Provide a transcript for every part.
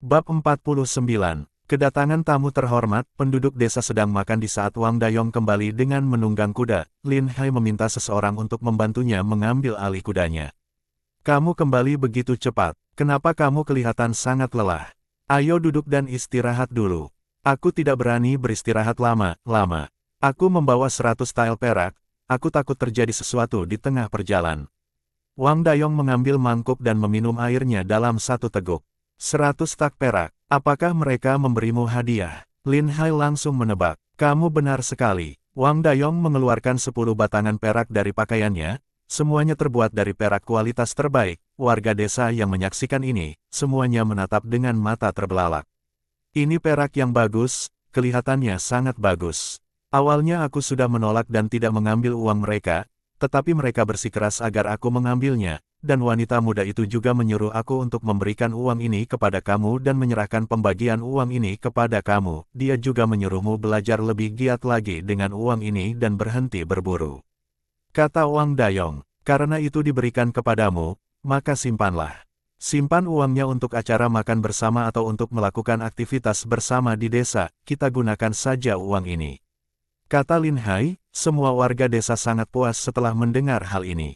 Bab 49. Kedatangan tamu terhormat, penduduk desa sedang makan di saat Wang Dayong kembali dengan menunggang kuda. Lin Hai meminta seseorang untuk membantunya mengambil alih kudanya. Kamu kembali begitu cepat, kenapa kamu kelihatan sangat lelah? Ayo duduk dan istirahat dulu. Aku tidak berani beristirahat lama-lama. Aku membawa 100 tael perak, aku takut terjadi sesuatu di tengah perjalanan. Wang Dayong mengambil mangkuk dan meminum airnya dalam satu teguk. 100 tak perak, apakah mereka memberimu hadiah? Lin Hai langsung menebak. Kamu benar sekali. Wang Dayong mengeluarkan 10 batangan perak dari pakaiannya, semuanya terbuat dari perak kualitas terbaik. Warga desa yang menyaksikan ini, semuanya menatap dengan mata terbelalak. Ini perak yang bagus, kelihatannya sangat bagus. Awalnya aku sudah menolak dan tidak mengambil uang mereka, tetapi mereka bersikeras agar aku mengambilnya. Dan wanita muda itu juga menyuruh aku untuk memberikan uang ini kepada kamu dan menyerahkan pembagian uang ini kepada kamu. Dia juga menyuruhmu belajar lebih giat lagi dengan uang ini dan berhenti berburu. Kata Wang Dayong, karena itu diberikan kepadamu, maka simpanlah. Simpan uangnya untuk acara makan bersama atau untuk melakukan aktivitas bersama di desa, kita gunakan saja uang ini. Kata Lin Hai, semua warga desa sangat puas setelah mendengar hal ini.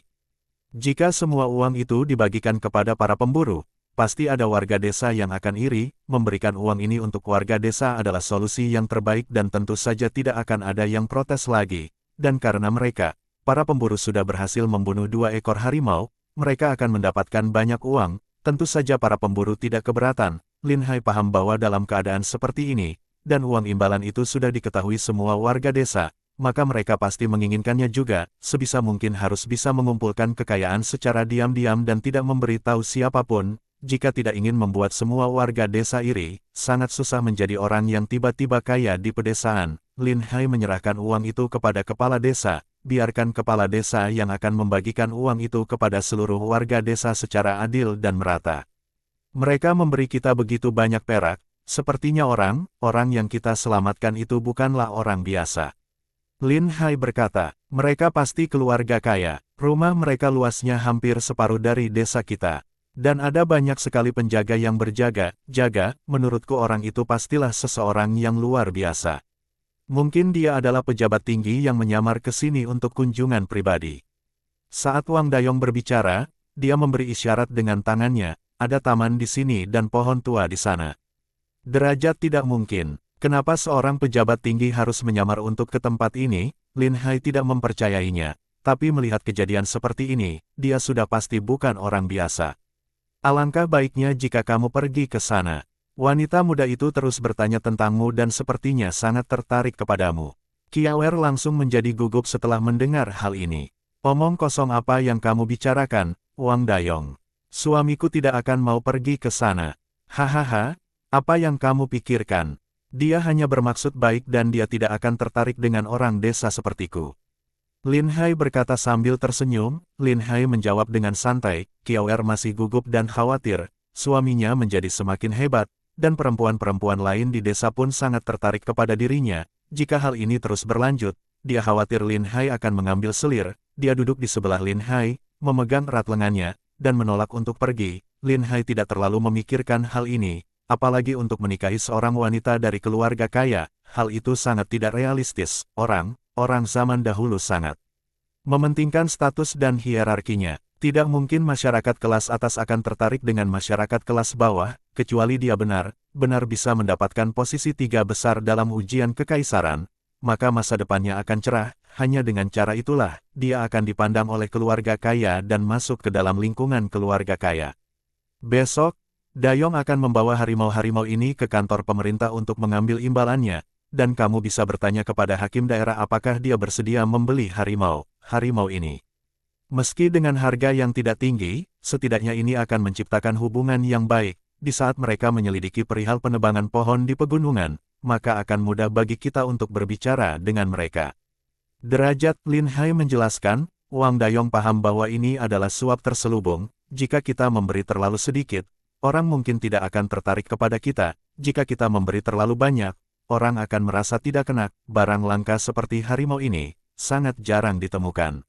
Jika semua uang itu dibagikan kepada para pemburu, pasti ada warga desa yang akan iri. Memberikan uang ini untuk warga desa adalah solusi yang terbaik dan tentu saja tidak akan ada yang protes lagi. Dan karena mereka, para pemburu sudah berhasil membunuh 2 ekor harimau, mereka akan mendapatkan banyak uang. Tentu saja para pemburu tidak keberatan. Lin Hai paham bahwa dalam keadaan seperti ini, dan uang imbalan itu sudah diketahui semua warga desa, maka mereka pasti menginginkannya juga. Sebisa mungkin harus bisa mengumpulkan kekayaan secara diam-diam dan tidak memberitahu siapapun. Jika tidak ingin membuat semua warga desa iri, sangat susah menjadi orang yang tiba-tiba kaya di pedesaan. Lin Hai menyerahkan uang itu kepada kepala desa, biarkan kepala desa yang akan membagikan uang itu kepada seluruh warga desa secara adil dan merata. Mereka memberi kita begitu banyak perak, sepertinya orang yang kita selamatkan itu bukanlah orang biasa. Lin Hai berkata, mereka pasti keluarga kaya, rumah mereka luasnya hampir separuh dari desa kita. Dan ada banyak sekali penjaga yang berjaga-jaga, menurutku orang itu pastilah seseorang yang luar biasa. Mungkin dia adalah pejabat tinggi yang menyamar ke sini untuk kunjungan pribadi. Saat Wang Dayong berbicara, dia memberi isyarat dengan tangannya, ada taman di sini dan pohon tua di sana. Derajat tidak mungkin. Kenapa seorang pejabat tinggi harus menyamar untuk ke tempat ini? Lin Hai tidak mempercayainya, tapi melihat kejadian seperti ini, dia sudah pasti bukan orang biasa. Alangkah baiknya jika kamu pergi ke sana. Wanita muda itu terus bertanya tentangmu dan sepertinya sangat tertarik kepadamu. Kiawer langsung menjadi gugup setelah mendengar hal ini. Omong kosong apa yang kamu bicarakan, Wang Dayong? Suamiku tidak akan mau pergi ke sana. Hahaha, apa yang kamu pikirkan? Dia hanya bermaksud baik dan dia tidak akan tertarik dengan orang desa sepertiku. Lin Hai berkata sambil tersenyum. Lin Hai menjawab dengan santai, Kiawer masih gugup dan khawatir, suaminya menjadi semakin hebat, dan perempuan-perempuan lain di desa pun sangat tertarik kepada dirinya. Jika hal ini terus berlanjut, dia khawatir Lin Hai akan mengambil selir. Dia duduk di sebelah Lin Hai, memegang erat lengannya, dan menolak untuk pergi. Lin Hai tidak terlalu memikirkan hal ini. Apalagi untuk menikahi seorang wanita dari keluarga kaya, hal itu sangat tidak realistis. Orang zaman dahulu sangat mementingkan status dan hierarkinya. Tidak mungkin masyarakat kelas atas akan tertarik dengan masyarakat kelas bawah, kecuali dia benar-benar bisa mendapatkan posisi 3 besar dalam ujian kekaisaran, maka masa depannya akan cerah. Hanya dengan cara itulah, dia akan dipandang oleh keluarga kaya dan masuk ke dalam lingkungan keluarga kaya. Besok, Dayong akan membawa harimau-harimau ini ke kantor pemerintah untuk mengambil imbalannya, dan kamu bisa bertanya kepada hakim daerah apakah dia bersedia membeli harimau ini. Meski dengan harga yang tidak tinggi, setidaknya ini akan menciptakan hubungan yang baik. Di saat mereka menyelidiki perihal penebangan pohon di pegunungan, maka akan mudah bagi kita untuk berbicara dengan mereka. Derajat Lin Hai menjelaskan, Wang Dayong paham bahwa ini adalah suap terselubung. Jika kita memberi terlalu sedikit, orang mungkin tidak akan tertarik kepada kita. Jika kita memberi terlalu banyak, orang akan merasa tidak kena. Barang langka seperti harimau ini sangat jarang ditemukan.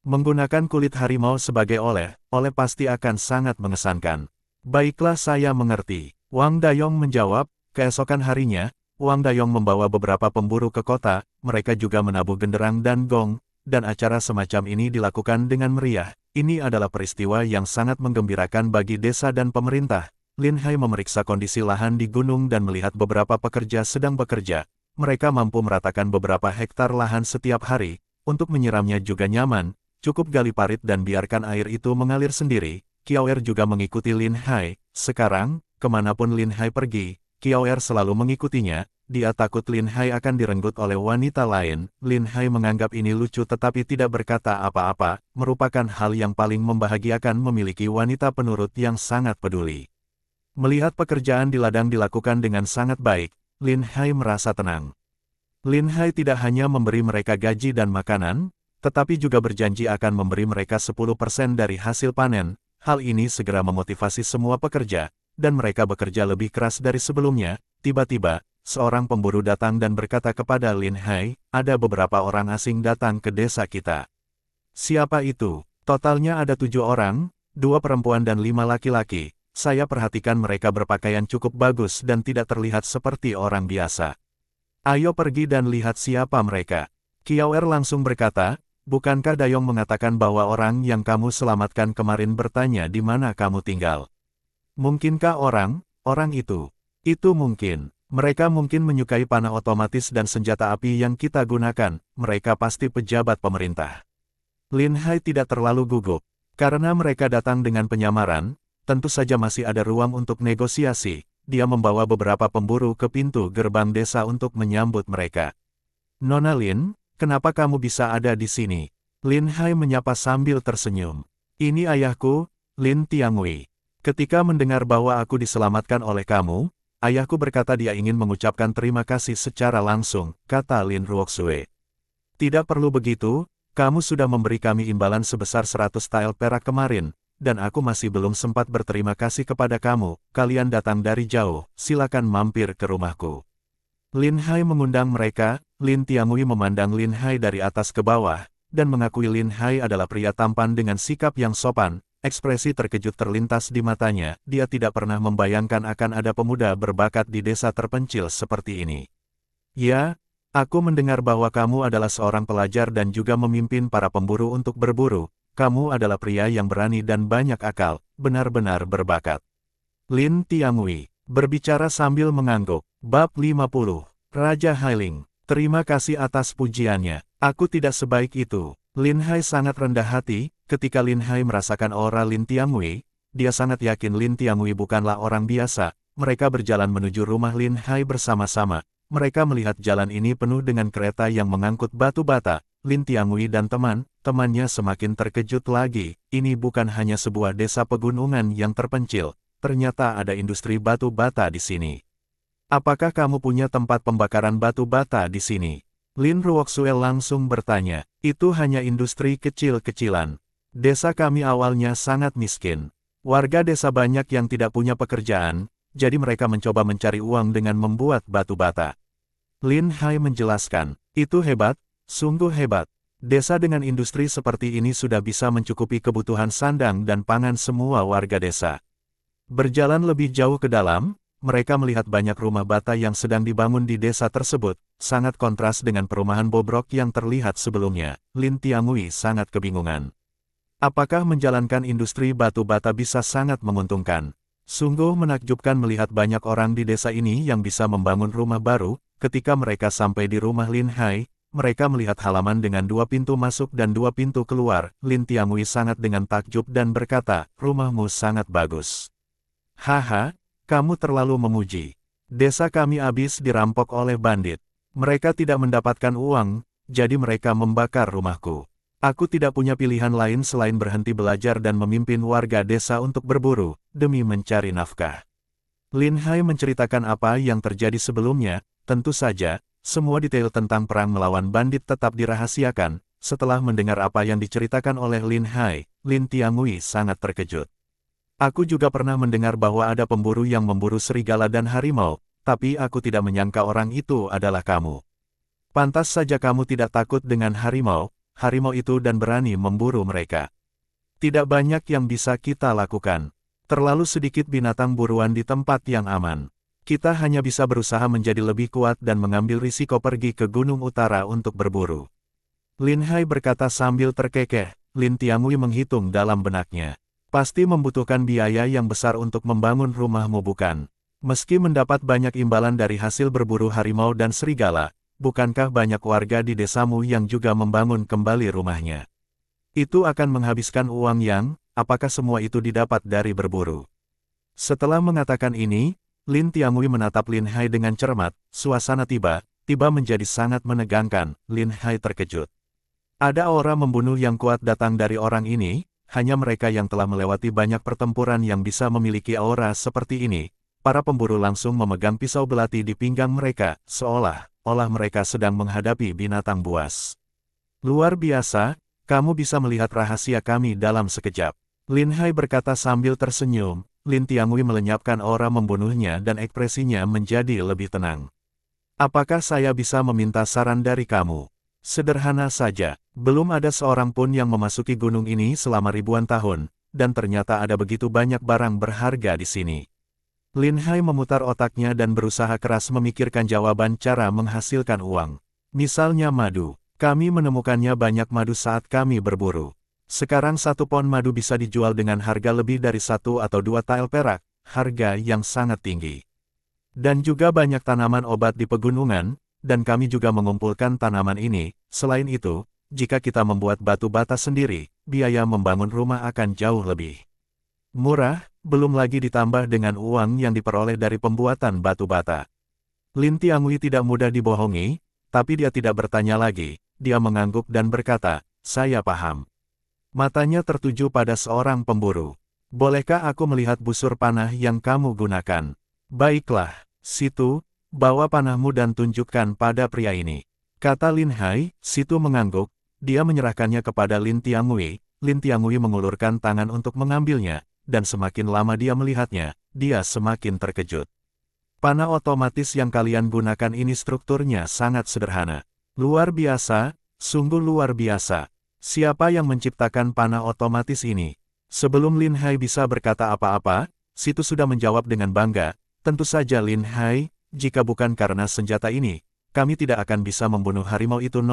Menggunakan kulit harimau sebagai oleh pasti akan sangat mengesankan. Baiklah, saya mengerti. Wang Dayong menjawab, keesokan harinya, Wang Dayong membawa beberapa pemburu ke kota, mereka juga menabuh genderang dan gong, dan acara semacam ini dilakukan dengan meriah. Ini adalah peristiwa yang sangat menggembirakan bagi desa dan pemerintah. Lin Hai memeriksa kondisi lahan di gunung dan melihat beberapa pekerja sedang bekerja. Mereka mampu meratakan beberapa hektar lahan setiap hari. Untuk menyiramnya juga nyaman, cukup gali parit dan biarkan air itu mengalir sendiri. Qiaoer juga mengikuti Lin Hai. Sekarang, kemanapun Lin Hai pergi, Qiaoer selalu mengikutinya. Dia takut Lin Hai akan direnggut oleh wanita lain. Lin Hai menganggap ini lucu tetapi tidak berkata apa-apa, merupakan hal yang paling membahagiakan memiliki wanita penurut yang sangat peduli. Melihat pekerjaan di ladang dilakukan dengan sangat baik, Lin Hai merasa tenang. Lin Hai tidak hanya memberi mereka gaji dan makanan, tetapi juga berjanji akan memberi mereka 10% dari hasil panen. Hal ini segera memotivasi semua pekerja, dan mereka bekerja lebih keras dari sebelumnya. Tiba-tiba, seorang pemburu datang dan berkata kepada Lin Hai, ada beberapa orang asing datang ke desa kita. Siapa itu? Totalnya ada 7 orang, 2 perempuan dan 5 laki-laki. Saya perhatikan mereka berpakaian cukup bagus dan tidak terlihat seperti orang biasa. Ayo pergi dan lihat siapa mereka. Qiaoer langsung berkata, bukankah Dayong mengatakan bahwa orang yang kamu selamatkan kemarin bertanya di mana kamu tinggal? Mungkinkah orang itu? Itu mungkin. Mereka mungkin menyukai panah otomatis dan senjata api yang kita gunakan. Mereka pasti pejabat pemerintah. Lin Hai tidak terlalu gugup. Karena mereka datang dengan penyamaran, tentu saja masih ada ruang untuk negosiasi. Dia membawa beberapa pemburu ke pintu gerbang desa untuk menyambut mereka. Nona Lin, kenapa kamu bisa ada di sini? Lin Hai menyapa sambil tersenyum. Ini ayahku, Lin Tiangui. Ketika mendengar bahwa aku diselamatkan oleh kamu, ayahku berkata dia ingin mengucapkan terima kasih secara langsung, kata Lin Ruoxue. Tidak perlu begitu, kamu sudah memberi kami imbalan sebesar 100 tael perak kemarin, dan aku masih belum sempat berterima kasih kepada kamu. Kalian datang dari jauh, silakan mampir ke rumahku. Lin Hai mengundang mereka. Lin Tiangui memandang Lin Hai dari atas ke bawah, dan mengakui Lin Hai adalah pria tampan dengan sikap yang sopan. Ekspresi terkejut terlintas di matanya. Dia tidak pernah membayangkan akan ada pemuda berbakat di desa terpencil seperti ini. Ya, aku mendengar bahwa kamu adalah seorang pelajar dan juga memimpin para pemburu untuk berburu. Kamu adalah pria yang berani dan banyak akal, benar-benar berbakat. Lin Tiangui berbicara sambil mengangguk. Bab 50. Raja Hailing. Terima kasih atas pujiannya. Aku tidak sebaik itu. Lin Hai sangat rendah hati. Ketika Lin Hai merasakan aura Lin Tiangui, dia sangat yakin Lin Tiangui bukanlah orang biasa. Mereka berjalan menuju rumah Lin Hai bersama-sama. Mereka melihat jalan ini penuh dengan kereta yang mengangkut batu bata. Lin Tiangui dan teman-temannya semakin terkejut lagi. Ini bukan hanya sebuah desa pegunungan yang terpencil. Ternyata ada industri batu bata di sini. Apakah kamu punya tempat pembakaran batu bata di sini? Lin Ruoxue langsung bertanya. Itu hanya industri kecil-kecilan. Desa kami awalnya sangat miskin. Warga desa banyak yang tidak punya pekerjaan, jadi mereka mencoba mencari uang dengan membuat batu bata. Lin Hai menjelaskan, itu hebat, sungguh hebat. Desa dengan industri seperti ini sudah bisa mencukupi kebutuhan sandang dan pangan semua warga desa. Berjalan lebih jauh ke dalam, mereka melihat banyak rumah bata yang sedang dibangun di desa tersebut, sangat kontras dengan perumahan bobrok yang terlihat sebelumnya. Lin Tiangui sangat kebingungan. Apakah menjalankan industri batu bata bisa sangat menguntungkan? Sungguh menakjubkan melihat banyak orang di desa ini yang bisa membangun rumah baru. Ketika mereka sampai di rumah Lin Hai, mereka melihat halaman dengan 2 pintu masuk dan 2 pintu keluar. Lin Tiangui sangat dengan takjub dan berkata, rumahmu sangat bagus. Haha, kamu terlalu memuji. Desa kami habis dirampok oleh bandit. Mereka tidak mendapatkan uang, jadi mereka membakar rumahku. Aku tidak punya pilihan lain selain berhenti belajar dan memimpin warga desa untuk berburu, demi mencari nafkah. Lin Hai menceritakan apa yang terjadi sebelumnya. Tentu saja, semua detail tentang perang melawan bandit tetap dirahasiakan. Setelah mendengar apa yang diceritakan oleh Lin Hai, Lin Tiangui sangat terkejut. Aku juga pernah mendengar bahwa ada pemburu yang memburu serigala dan harimau, tapi aku tidak menyangka orang itu adalah kamu. Pantas saja kamu tidak takut dengan harimau itu dan berani memburu mereka. Tidak banyak yang bisa kita lakukan. Terlalu sedikit binatang buruan di tempat yang aman. Kita hanya bisa berusaha menjadi lebih kuat dan mengambil risiko pergi ke Gunung Utara untuk berburu. Lin Hai berkata sambil terkekeh. Lin Tiangui menghitung dalam benaknya. Pasti membutuhkan biaya yang besar untuk membangun rumahmu bukan? Meski mendapat banyak imbalan dari hasil berburu harimau dan serigala, bukankah banyak warga di desamu yang juga membangun kembali rumahnya? Itu akan menghabiskan uang yang, apakah semua itu didapat dari berburu? Setelah mengatakan ini, Lin Tiangui menatap Lin Hai dengan cermat, suasana tiba-tiba menjadi sangat menegangkan. Lin Hai terkejut. Ada aura membunuh yang kuat datang dari orang ini, hanya mereka yang telah melewati banyak pertempuran yang bisa memiliki aura seperti ini. Para pemburu langsung memegang pisau belati di pinggang mereka, seolah-olah mereka sedang menghadapi binatang buas. Luar biasa, kamu bisa melihat rahasia kami dalam sekejap. Lin Hai berkata sambil tersenyum. Lin Tiangui melenyapkan aura membunuhnya dan ekspresinya menjadi lebih tenang. Apakah saya bisa meminta saran dari kamu? Sederhana saja, belum ada seorang pun yang memasuki gunung ini selama ribuan tahun, dan ternyata ada begitu banyak barang berharga di sini. Lin Hai memutar otaknya dan berusaha keras memikirkan jawaban cara menghasilkan uang. Misalnya madu. Kami menemukannya banyak madu saat kami berburu. Sekarang 1 pon madu bisa dijual dengan harga lebih dari 1 atau 2 tael perak, harga yang sangat tinggi. Dan juga banyak tanaman obat di pegunungan, dan kami juga mengumpulkan tanaman ini. Selain itu, jika kita membuat batu bata sendiri, biaya membangun rumah akan jauh lebih murah, belum lagi ditambah dengan uang yang diperoleh dari pembuatan batu bata. Lin Tiangui tidak mudah dibohongi, tapi dia tidak bertanya lagi. Dia mengangguk dan berkata, saya paham. Matanya tertuju pada seorang pemburu. Bolehkah aku melihat busur panah yang kamu gunakan? Baiklah, situ, bawa panahmu dan tunjukkan pada pria ini. Kata Lin Hai. Situ mengangguk, dia menyerahkannya kepada Lin Tiangui. Lin Tiangui mengulurkan tangan untuk mengambilnya, dan semakin lama dia melihatnya, dia semakin terkejut. Panah otomatis yang kalian gunakan ini strukturnya sangat sederhana. Luar biasa, sungguh luar biasa. Siapa yang menciptakan panah otomatis ini? Sebelum Lin Hai bisa berkata apa-apa, Situ sudah menjawab dengan bangga, tentu saja Lin Hai, jika bukan karena senjata ini, kami tidak akan bisa membunuh harimau itu.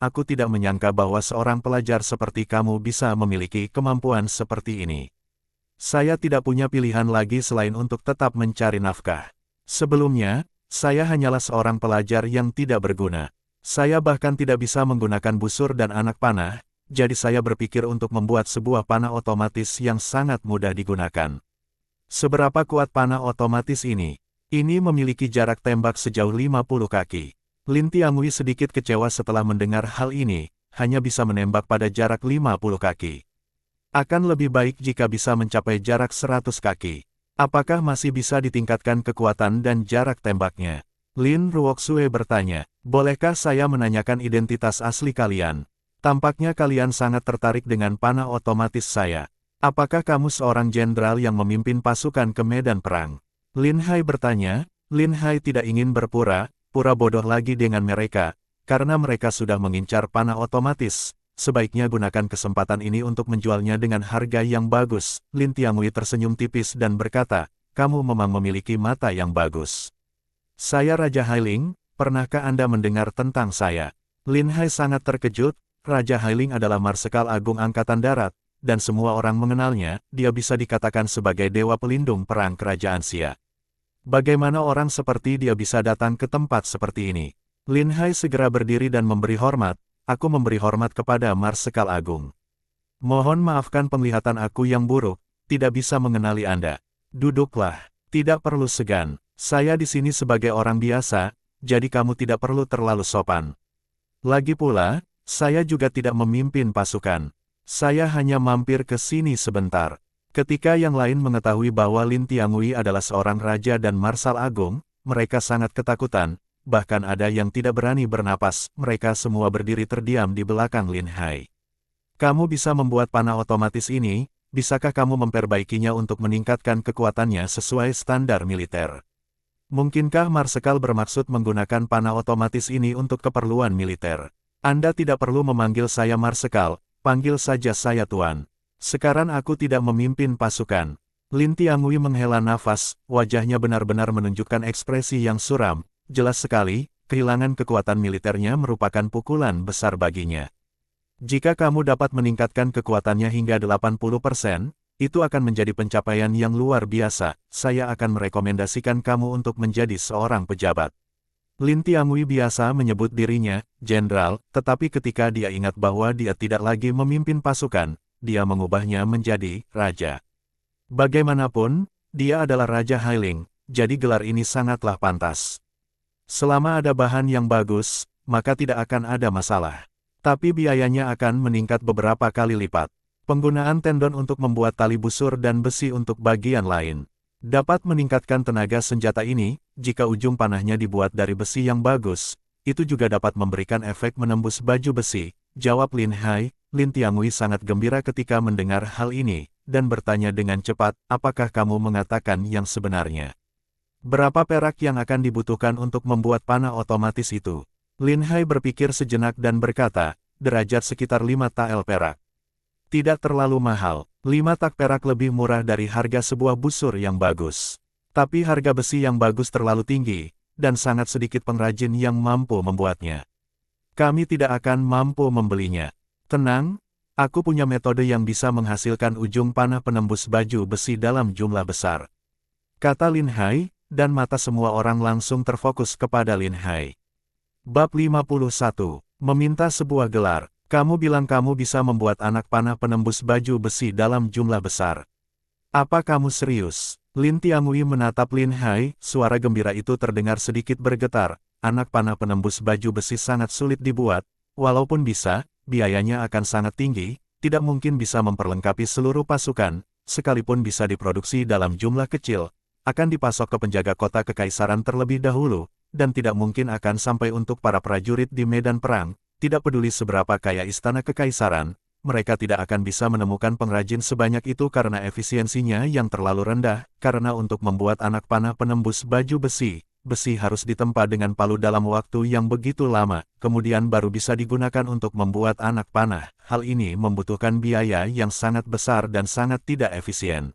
Aku tidak menyangka bahwa seorang pelajar seperti kamu bisa memiliki kemampuan seperti ini. Saya tidak punya pilihan lagi selain untuk tetap mencari nafkah. Sebelumnya, saya hanyalah seorang pelajar yang tidak berguna. Saya bahkan tidak bisa menggunakan busur dan anak panah, jadi saya berpikir untuk membuat sebuah panah otomatis yang sangat mudah digunakan. Seberapa kuat panah otomatis ini? Ini memiliki jarak tembak sejauh 50 kaki. Lin Tiangui sedikit kecewa setelah mendengar hal ini, hanya bisa menembak pada jarak 50 kaki. Akan lebih baik jika bisa mencapai jarak 100 kaki. Apakah masih bisa ditingkatkan kekuatan dan jarak tembaknya? Lin Ruoxue bertanya, bolehkah saya menanyakan identitas asli kalian? Tampaknya kalian sangat tertarik dengan panah otomatis saya. Apakah kamu seorang jenderal yang memimpin pasukan ke medan perang? Lin Hai bertanya. Lin Hai tidak ingin berpura-pura bodoh lagi dengan mereka, karena mereka sudah mengincar panah otomatis. Sebaiknya gunakan kesempatan ini untuk menjualnya dengan harga yang bagus. Lin Tiangui tersenyum tipis dan berkata, kamu memang memiliki mata yang bagus. Saya Raja Hailing, pernahkah Anda mendengar tentang saya? Lin Hai sangat terkejut. Raja Hailing adalah Marsekal Agung Angkatan Darat, dan semua orang mengenalnya. Dia bisa dikatakan sebagai dewa pelindung perang kerajaan Xia. Bagaimana orang seperti dia bisa datang ke tempat seperti ini? Lin Hai segera berdiri dan memberi hormat. Aku memberi hormat kepada Marsekal Agung. Mohon maafkan penglihatan aku yang buruk, tidak bisa mengenali Anda. Duduklah, tidak perlu segan. Saya di sini sebagai orang biasa, jadi kamu tidak perlu terlalu sopan. Lagi pula, saya juga tidak memimpin pasukan. Saya hanya mampir ke sini sebentar. Ketika yang lain mengetahui bahwa Lin Tiangui adalah seorang raja dan marsal agung, mereka sangat ketakutan. Bahkan ada yang tidak berani bernapas, mereka semua berdiri terdiam di belakang Lin Hai. Kamu bisa membuat panah otomatis ini, bisakah kamu memperbaikinya untuk meningkatkan kekuatannya sesuai standar militer? Mungkinkah Marsekal bermaksud menggunakan panah otomatis ini untuk keperluan militer? Anda tidak perlu memanggil saya Marsekal, panggil saja saya Tuan. Sekarang aku tidak memimpin pasukan. Lin Tiangui menghela nafas, wajahnya benar-benar menunjukkan ekspresi yang suram. Jelas sekali, kehilangan kekuatan militernya merupakan pukulan besar baginya. Jika kamu dapat meningkatkan kekuatannya hingga 80%, itu akan menjadi pencapaian yang luar biasa. Saya akan merekomendasikan kamu untuk menjadi seorang pejabat. Lin Tiangui biasa menyebut dirinya jenderal, tetapi ketika dia ingat bahwa dia tidak lagi memimpin pasukan, dia mengubahnya menjadi raja. Bagaimanapun, dia adalah Raja Hailing, jadi gelar ini sangatlah pantas. Selama ada bahan yang bagus, maka tidak akan ada masalah. Tapi biayanya akan meningkat beberapa kali lipat. Penggunaan tendon untuk membuat tali busur dan besi untuk bagian lain dapat meningkatkan tenaga senjata ini. Jika ujung panahnya dibuat dari besi yang bagus, itu juga dapat memberikan efek menembus baju besi, jawab Lin Hai. Lin Tiangui sangat gembira ketika mendengar hal ini, dan bertanya dengan cepat, apakah kamu mengatakan yang sebenarnya? Berapa perak yang akan dibutuhkan untuk membuat panah otomatis itu? Lin Hai berpikir sejenak dan berkata, derajat sekitar 5 tael perak. Tidak terlalu mahal, 5 tak perak lebih murah dari harga sebuah busur yang bagus. Tapi harga besi yang bagus terlalu tinggi, dan sangat sedikit pengrajin yang mampu membuatnya. Kami tidak akan mampu membelinya. Tenang, aku punya metode yang bisa menghasilkan ujung panah penembus baju besi dalam jumlah besar. Kata Lin Hai, dan mata semua orang langsung terfokus kepada Lin Hai. Bab 51. Meminta sebuah gelar. Kamu bilang kamu bisa membuat anak panah penembus baju besi dalam jumlah besar. Apa kamu serius? Lin Tiangui menatap Lin Hai, suara gembira itu terdengar sedikit bergetar. Anak panah penembus baju besi sangat sulit dibuat, walaupun bisa, biayanya akan sangat tinggi, tidak mungkin bisa memperlengkapi seluruh pasukan, sekalipun bisa diproduksi dalam jumlah kecil, akan dipasok ke penjaga kota kekaisaran terlebih dahulu, dan tidak mungkin akan sampai untuk para prajurit di medan perang. Tidak peduli seberapa kaya istana kekaisaran, mereka tidak akan bisa menemukan pengrajin sebanyak itu karena efisiensinya yang terlalu rendah, karena untuk membuat anak panah penembus baju besi, besi harus ditempa dengan palu dalam waktu yang begitu lama, kemudian baru bisa digunakan untuk membuat anak panah. Hal ini membutuhkan biaya yang sangat besar dan sangat tidak efisien.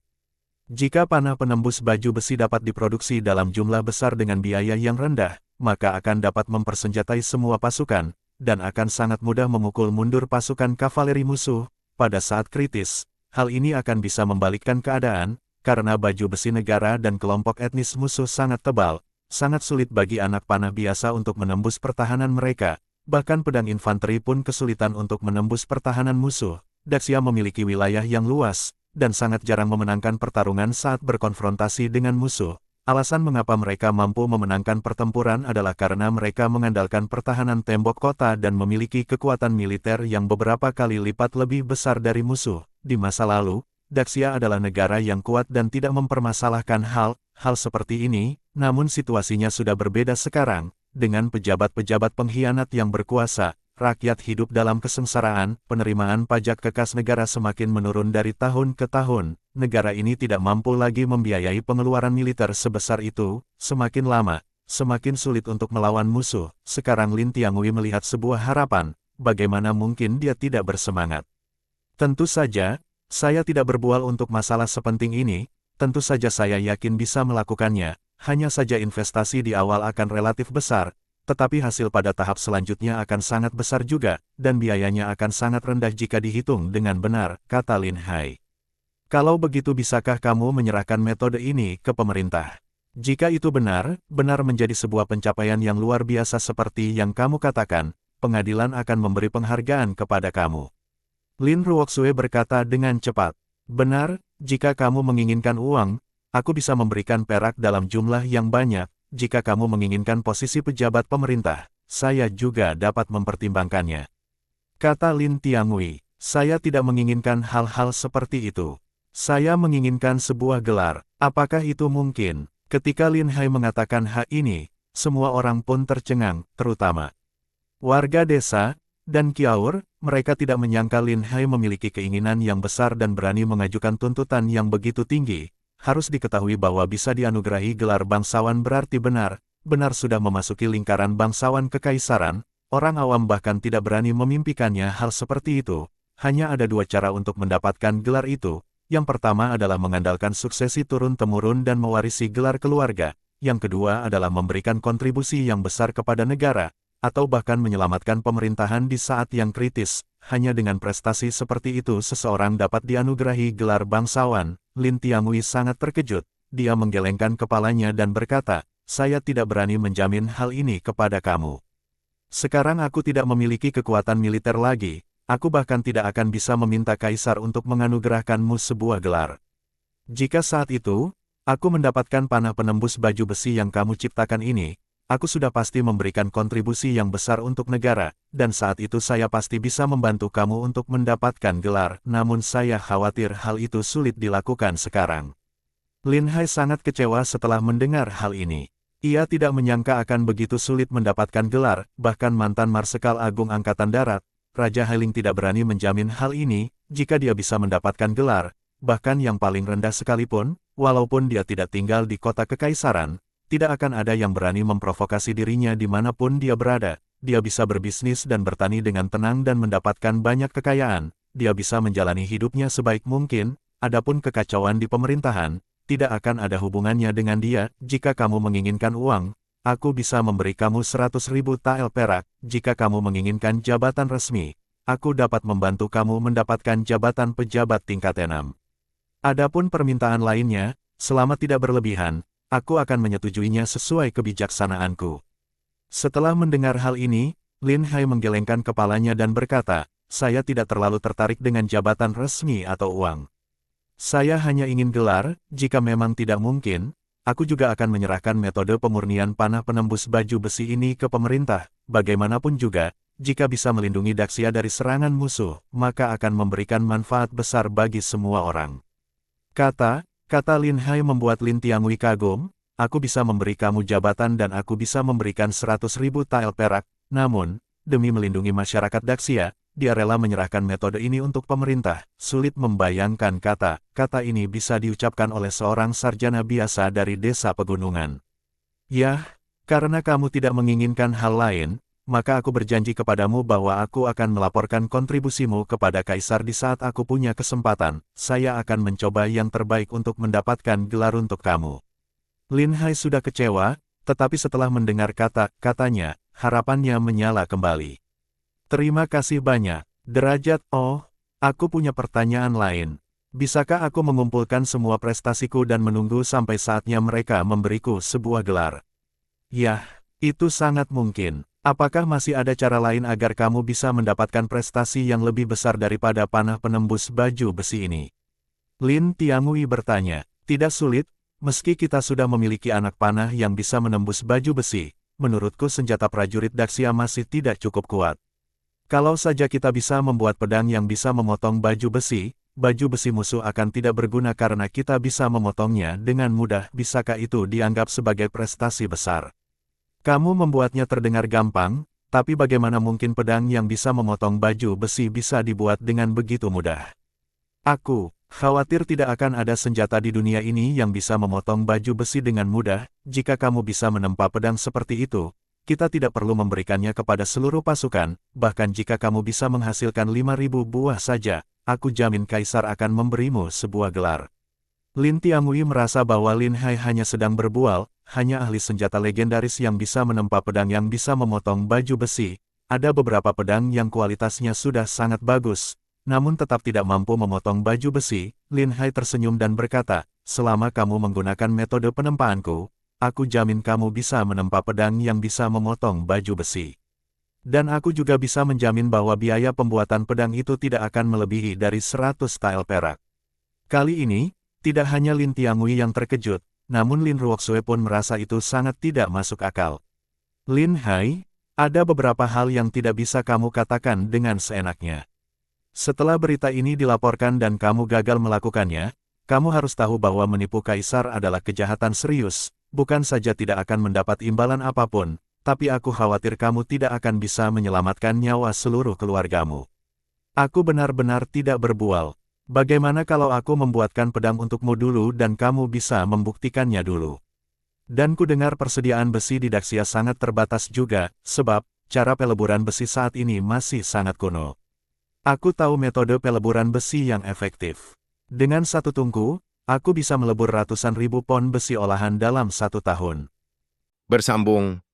Jika panah penembus baju besi dapat diproduksi dalam jumlah besar dengan biaya yang rendah, maka akan dapat mempersenjatai semua pasukan, dan akan sangat mudah memukul mundur pasukan kavaleri musuh. Pada saat kritis, hal ini akan bisa membalikkan keadaan, karena baju besi negara dan kelompok etnis musuh sangat tebal, sangat sulit bagi anak panah biasa untuk menembus pertahanan mereka, bahkan pedang infanteri pun kesulitan untuk menembus pertahanan musuh. Daxia memiliki wilayah yang luas, dan sangat jarang memenangkan pertarungan saat berkonfrontasi dengan musuh. Alasan mengapa mereka mampu memenangkan pertempuran adalah karena mereka mengandalkan pertahanan tembok kota dan memiliki kekuatan militer yang beberapa kali lipat lebih besar dari musuh. Di masa lalu, Daxia adalah negara yang kuat dan tidak mempermasalahkan hal seperti ini, namun situasinya sudah berbeda sekarang. Dengan pejabat-pejabat pengkhianat yang berkuasa, rakyat hidup dalam kesengsaraan, penerimaan pajak kekas negara semakin menurun dari tahun ke tahun. Negara ini tidak mampu lagi membiayai pengeluaran militer sebesar itu, semakin lama, semakin sulit untuk melawan musuh. Sekarang Lin Tiangui melihat sebuah harapan, bagaimana mungkin dia tidak bersemangat. Tentu saja, saya tidak berbual untuk masalah sepenting ini, tentu saja saya yakin bisa melakukannya, hanya saja investasi di awal akan relatif besar, tetapi hasil pada tahap selanjutnya akan sangat besar juga, dan biayanya akan sangat rendah jika dihitung dengan benar, kata Lin Hai. Kalau begitu bisakah kamu menyerahkan metode ini ke pemerintah? Jika itu benar menjadi sebuah pencapaian yang luar biasa seperti yang kamu katakan, pengadilan akan memberi penghargaan kepada kamu. Lin Ruoxue berkata dengan cepat. Benar, jika kamu menginginkan uang, aku bisa memberikan perak dalam jumlah yang banyak. Jika kamu menginginkan posisi pejabat pemerintah, saya juga dapat mempertimbangkannya. Kata Lin Tiangui, saya tidak menginginkan hal-hal seperti itu. Saya menginginkan sebuah gelar. Apakah itu mungkin? Ketika Lin Hai mengatakan hal ini, semua orang pun tercengang, terutama warga desa dan Kiaur. Mereka tidak menyangka Lin Hai memiliki keinginan yang besar dan berani mengajukan tuntutan yang begitu tinggi. Harus diketahui bahwa bisa dianugerahi gelar bangsawan berarti benar sudah memasuki lingkaran bangsawan kekaisaran. Orang awam bahkan tidak berani memimpikannya hal seperti itu. Hanya ada dua cara untuk mendapatkan gelar itu. Yang pertama adalah mengandalkan suksesi turun-temurun dan mewarisi gelar keluarga. Yang kedua adalah memberikan kontribusi yang besar kepada negara, atau bahkan menyelamatkan pemerintahan di saat yang kritis. Hanya dengan prestasi seperti itu seseorang dapat dianugerahi gelar bangsawan. Lin Tianhui sangat terkejut. Dia menggelengkan kepalanya dan berkata, "Saya tidak berani menjamin hal ini kepada kamu. Sekarang aku tidak memiliki kekuatan militer lagi, aku bahkan tidak akan bisa meminta kaisar untuk menganugerahkanmu sebuah gelar. Jika saat itu, aku mendapatkan panah penembus baju besi yang kamu ciptakan ini, aku sudah pasti memberikan kontribusi yang besar untuk negara, dan saat itu saya pasti bisa membantu kamu untuk mendapatkan gelar, namun saya khawatir hal itu sulit dilakukan sekarang." Lin Hai sangat kecewa setelah mendengar hal ini. Ia tidak menyangka akan begitu sulit mendapatkan gelar, bahkan mantan Marsekal Agung Angkatan Darat, Raja Hailing tidak berani menjamin hal ini, jika dia bisa mendapatkan gelar, bahkan yang paling rendah sekalipun, walaupun dia tidak tinggal di kota kekaisaran, tidak akan ada yang berani memprovokasi dirinya dimanapun dia berada. Dia bisa berbisnis dan bertani dengan tenang dan mendapatkan banyak kekayaan, dia bisa menjalani hidupnya sebaik mungkin, adapun kekacauan di pemerintahan, tidak akan ada hubungannya dengan dia. Jika kamu menginginkan uang, aku bisa memberi kamu 100.000 tael perak. Jika kamu menginginkan jabatan resmi, aku dapat membantu kamu mendapatkan jabatan pejabat tingkat 6. Adapun permintaan lainnya, selama tidak berlebihan, aku akan menyetujuinya sesuai kebijaksanaanku. Setelah mendengar hal ini, Lin Hai menggelengkan kepalanya dan berkata, "Saya tidak terlalu tertarik dengan jabatan resmi atau uang. Saya hanya ingin gelar. Jika memang tidak mungkin, aku juga akan menyerahkan metode pemurnian panah penembus baju besi ini ke pemerintah. Bagaimanapun juga, jika bisa melindungi Daxia dari serangan musuh, maka akan memberikan manfaat besar bagi semua orang." Kata Lin Hai membuat Lin Tianhui kagum. "Aku bisa memberi kamu jabatan dan aku bisa memberikan 100.000 tael perak, namun, demi melindungi masyarakat Daxia, dia rela menyerahkan metode ini untuk pemerintah." Sulit membayangkan kata ini bisa diucapkan oleh seorang sarjana biasa dari desa pegunungan. "Yah, karena kamu tidak menginginkan hal lain, maka aku berjanji kepadamu bahwa aku akan melaporkan kontribusimu kepada kaisar di saat aku punya kesempatan. Saya akan mencoba yang terbaik untuk mendapatkan gelar untuk kamu." Lin Hai sudah kecewa, tetapi setelah mendengar kata-katanya, harapannya menyala kembali. "Terima kasih banyak, derajat. Oh, aku punya pertanyaan lain. Bisakah aku mengumpulkan semua prestasiku dan menunggu sampai saatnya mereka memberiku sebuah gelar?" "Yah, itu sangat mungkin. Apakah masih ada cara lain agar kamu bisa mendapatkan prestasi yang lebih besar daripada panah penembus baju besi ini?" Lin Tianhui bertanya. "Tidak sulit, meski kita sudah memiliki anak panah yang bisa menembus baju besi, menurutku senjata prajurit Daxia masih tidak cukup kuat. Kalau saja kita bisa membuat pedang yang bisa memotong baju besi musuh akan tidak berguna karena kita bisa memotongnya dengan mudah. Bisakah itu dianggap sebagai prestasi besar? Kamu membuatnya terdengar gampang, tapi bagaimana mungkin pedang yang bisa memotong baju besi bisa dibuat dengan begitu mudah? Aku khawatir tidak akan ada senjata di dunia ini yang bisa memotong baju besi dengan mudah. Jika kamu bisa menempa pedang seperti itu, kita tidak perlu memberikannya kepada seluruh pasukan, bahkan jika kamu bisa menghasilkan 5.000 buah saja, aku jamin kaisar akan memberimu sebuah gelar." Lin Tianhui merasa bahwa Lin Hai hanya sedang berbual, hanya ahli senjata legendaris yang bisa menempa pedang yang bisa memotong baju besi. Ada beberapa pedang yang kualitasnya sudah sangat bagus, namun tetap tidak mampu memotong baju besi. Lin Hai tersenyum dan berkata, "Selama kamu menggunakan metode penempaanku, aku jamin kamu bisa menempa pedang yang bisa memotong baju besi. Dan aku juga bisa menjamin bahwa biaya pembuatan pedang itu tidak akan melebihi dari 100 tael perak." Kali ini, tidak hanya Lin Tianhui yang terkejut, namun Lin Ruoxue pun merasa itu sangat tidak masuk akal. "Lin Hai, ada beberapa hal yang tidak bisa kamu katakan dengan seenaknya. Setelah berita ini dilaporkan dan kamu gagal melakukannya, kamu harus tahu bahwa menipu kaisar adalah kejahatan serius. Bukan saja tidak akan mendapat imbalan apapun, tapi aku khawatir kamu tidak akan bisa menyelamatkan nyawa seluruh keluargamu. Aku benar-benar tidak berbual. Bagaimana kalau aku membuatkan pedang untukmu dulu dan kamu bisa membuktikannya dulu? Dan ku dengar persediaan besi di Daxia sangat terbatas juga, sebab cara peleburan besi saat ini masih sangat kuno. Aku tahu metode peleburan besi yang efektif. Dengan satu tungku, aku bisa melebur ratusan ribu pon besi olahan dalam 1 tahun. Bersambung,